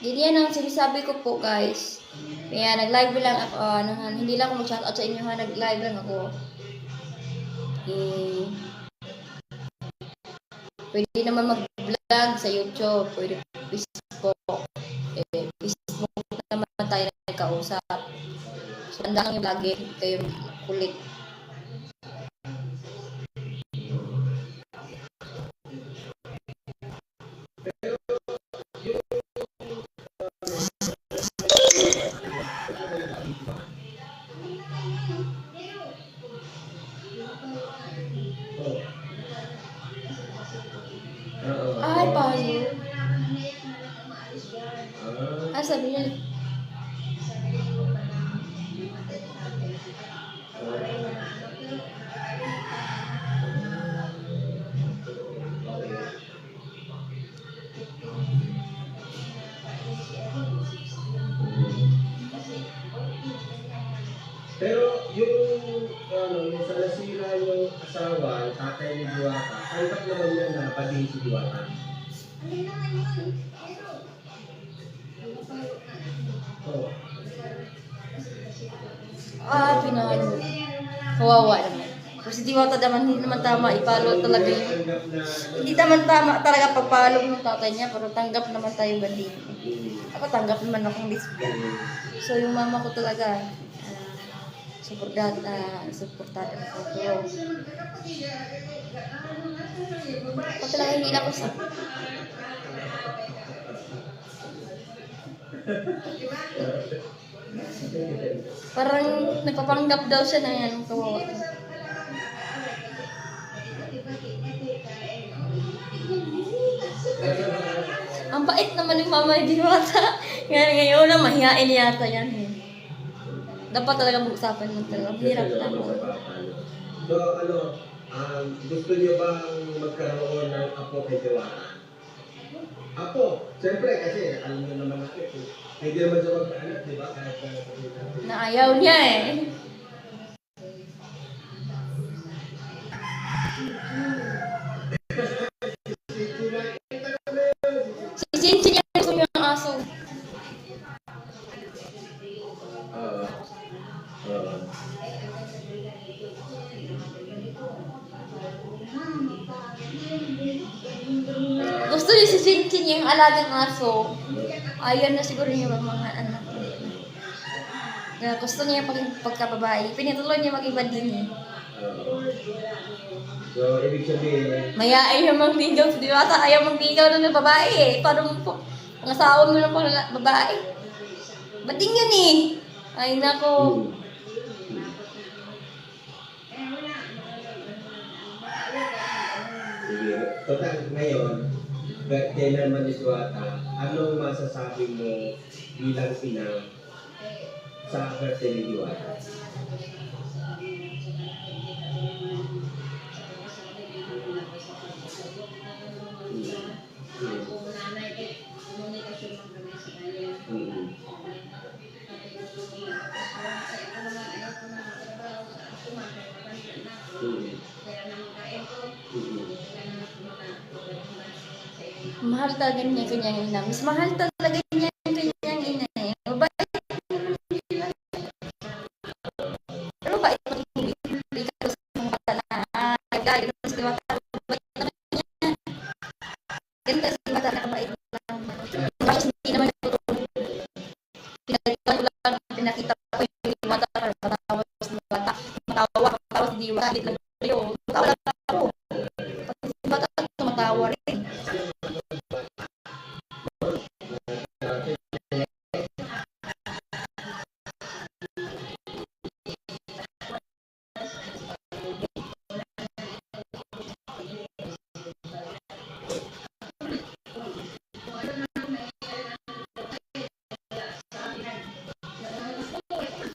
Ganyan ang sinasabi ko po guys. Kaya nag-live lang ako, hindi lang ako mag-shoutout sa inyo ha, nag-live lang ako. Eh, pwede naman mag-vlog sa YouTube, pwede Facebook. Facebook naman tayo nagkausap. So, tanda lang yung lagi kayo kulit. Ay, paano? Ah, sabi niya. Pero yung sa nasira yung asawa, yung tatay ni Diwata, tanggap naman yan na paging si Diwata. Oh. Ah, pinalo. Kawawa naman. Kasi Diwata naman, hindi naman tama, ipalo talaga yun. Hindi naman tama talaga pagpalo ng tatay niya, pero tanggap naman tayo banding. Ako tanggap naman akong lesbian. So yung mama ko talaga, supportado ako. Pero, pati lang hindi ako sa... Parang nagpapanggap daw siya na yan, kawawa. Ang bait naman ni Mama Diwata. Ngayon na mahihain yata yan. Dapat talaga mag-usapan ng talaga. Hirap naman. So, gusto niyo bang magkaroon ng apo kay Diwata? Apo, siyempre kasi alam niyo naman natin, hindi naman siya magkaanak, di ba? Na ayaw niya eh. Si Cincy niya gusto niya ng aso. Gusto niya si Cincy niya yung alagang aso. Ayaw na siguro niya mga anak. Gusto niya pagkababae. Pinituloy niya mag-iba din eh. So, ibig sabihin, Mayaay yung magbigaw. Di ba? Ayaw magbigaw ng babae eh. Paano mo po? Ang asawa mo ng babae. Ba't din yun eh? Ay nako. sige, total ngayon, birthday naman ni Diwata, anong masasabi mo bilang ina sa birthday ni Diwata? Mahal talaga niya kanyang ina. Mas mahal talaga niya kanyang ina eh. Mabait. Pero mabait pa rin. Hindi ka sa mga bata na gagawin mo sa bata. Mabait naman niya. Ganda sa bata na kabait lang. Tapos hindi naman tutulog. Pinakita ko yung bata para matawa sa bata. Matawa si Diwa. Matawa lang ako. Pati si bata tumatawa rin.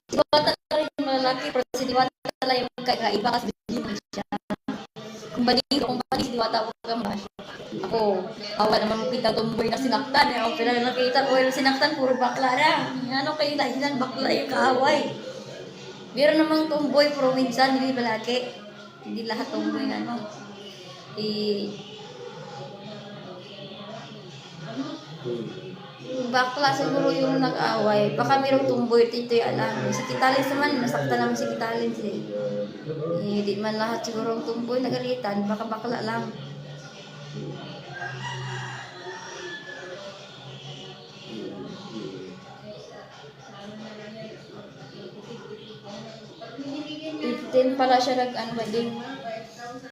Diwata na rin yung lalaki, pero si Diwata lang yung kakaiba kasi hindi siya. Kung bading si Diwata ako kang bash. Ako, awa naman makita tumboy na sinaktan. Ako pala nakita ko yung sinaktan, puro bakla na. Ano kayo dahilan, bakla yung kaaway. Meron namang tumboy, pero minsan hindi lalaki. Hindi lahat tumboy na ano. Bakla siguro yung nag-away. Baka mayroong tumboy, ito yung alam. Si Kitalins naman, nasaktan naman si Kitalins eh. Di man lahat siguro ang tumboy nagalitan. Baka bakla lang. Fifteen pala siya nag-ano wedding.